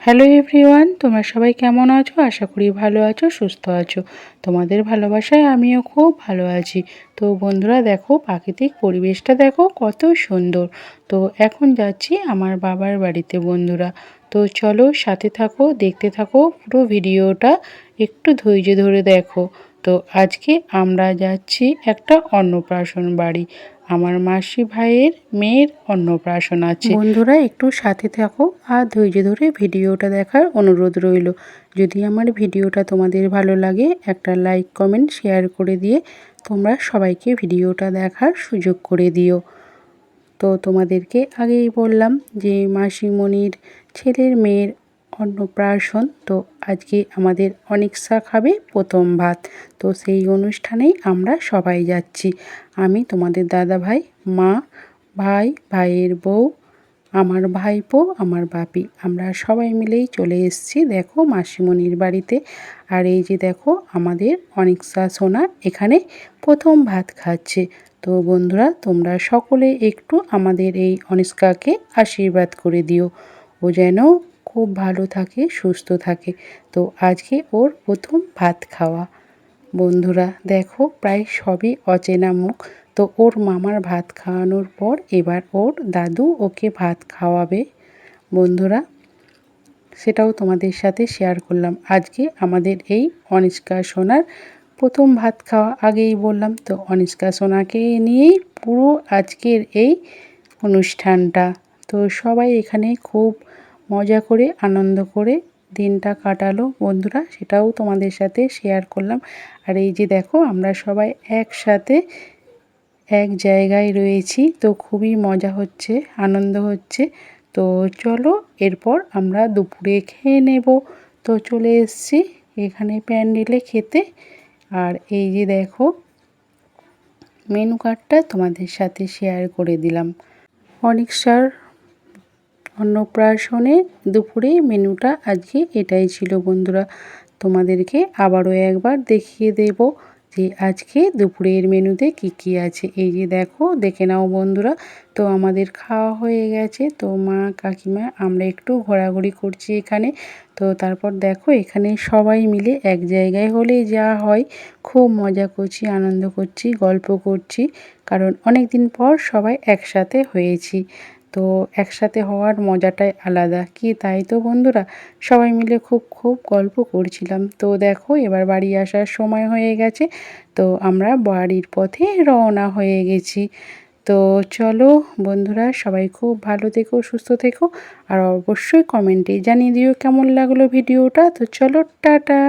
Hello everyone, তোমরা সবাই কেমন আছো? আশা করি ভালো আছো, সুস্থ আছো। তোমাদের ভালোবাসায় আমিও খুব ভালো আছি। তো বন্ধুরা দেখো, প্রাকৃতিক পরিবেশটা দেখো কত সুন্দর। তো এখন যাচ্ছি আমার বাবার বাড়িতে বন্ধুরা। তো চলো সাথে থাকো, দেখতে থাকো পুরো ভিডিওটা, একটু ধৈর্য ধরে দেখো। তো আজকে আমরা যাচ্ছি একটা অন্নপ্রাশন বাড়ি। আমার মাসি ভাইয়ের মেয়ের অন্নপ্রাশন আছে। বন্ধুরা একটু সাথে থাকো আর ধৈর্য ধরে ভিডিওটা দেখার অনুরোধ রইল। যদি আমার ভিডিওটা তোমাদের ভালো লাগে একটা লাইক কমেন্ট শেয়ার করে দিয়ে তোমরা সবাইকে ভিডিওটা দেখার সুযোগ করে দিও। তো তোমাদেরকে আগেই বললাম যে মাসিমণির ছেলের মেয়ের অন্নপ্রাশন। তো আজকে আমাদের অনিক্সা খাবে প্রথম ভাত। তো সেই অনুষ্ঠানেই আমরা সবাই যাচ্ছি। আমি, তোমাদের দাদা ভাই, মা, ভাই, ভাইয়ের বউ, আমার ভাইপো, আমার বাপি, আমরা সবাই মিলেই চলে এসেছি দেখো মাসিমণির বাড়িতে। আর এই যে দেখো আমাদের অনিক্সা সোনা এখানে প্রথম ভাত খাচ্ছে। তো বন্ধুরা তোমরা সকলে একটু আমাদের এই অনিষ্কাকে আশীর্বাদ করে দিও, ও যেন খুব ভালো থাকে, সুস্থ থাকে। তো আজকে ওর প্রথম ভাত খাওয়া। বন্ধুরা দেখো প্রায় সবই অচেনা মুখ। তো ওর মামার ভাত খাওয়ানোর পর এবার ওর দাদু ওকে ভাত খাওয়াবে বন্ধুরা, সেটাও তোমাদের সাথে শেয়ার করলাম। আজকে আমাদের এই অনিষ্কা সোনার প্রথম ভাত খাওয়া, আগেই বললাম। তো অনিষ্কা সোনাকে নিয়েই পুরো আজকের এই অনুষ্ঠানটা। তো সবাই এখানে খুব মজা করে আনন্দ করে দিনটা কাটালো বন্ধুরা, সেটাও তোমাদের সাথে শেয়ার করলাম। আর এই যে দেখো আমরা সবাই একসাথে এক জায়গায় রয়েছি, তো খুবই মজা হচ্ছে, আনন্দ হচ্ছে। তো চলো এরপর আমরা দুপুরে খেয়ে নেব। তো চলে এসেছি এখানে প্যান্ডেলে খেতে। আর এই যে দেখো মেনু কার্ডটা তোমাদের সাথে শেয়ার করে দিলাম। অনিক্সার অন্নপ্রাশনে দুপুরে মেনুটা আজকে এটাই ছিল বন্ধুরা। তোমাদেরকে আবারও একবার দেখিয়ে দেব যে আজকে দুপুরের মেনুতে কি কি আছে। এই যে দেখো, দেখে নাও বন্ধুরা। তো আমাদের খাওয়া হয়ে গেছে। তো মা, কাকিমা, আমরা একটু ঘোরাঘুরি করছি এখানে। তো তারপর দেখো এখানে সবাই মিলে এক জায়গায় হলে যা হয়, খুব মজা করছি, আনন্দ করছি, গল্প করছি, কারণ অনেক দিন পর সবাই একসাথে হয়েছি। তো একসাথে হওয়ার মজাটাই আলাদা, কি তাই তো বন্ধুরা? সবাই মিলে খুব খুব গল্প করছিলাম। তো দেখো এবার বাড়ি আসার সময় হয়ে গেছে। তো আমরা বাড়ির পথে রওনা হয়ে গেছি। তো চলো বন্ধুরা, সবাই খুব ভালো থেকো, সুস্থ থেকো, আর অবশ্যই কমেন্টে জানিয়ে দিও কেমন লাগলো ভিডিওটা। তো চলো টাটা।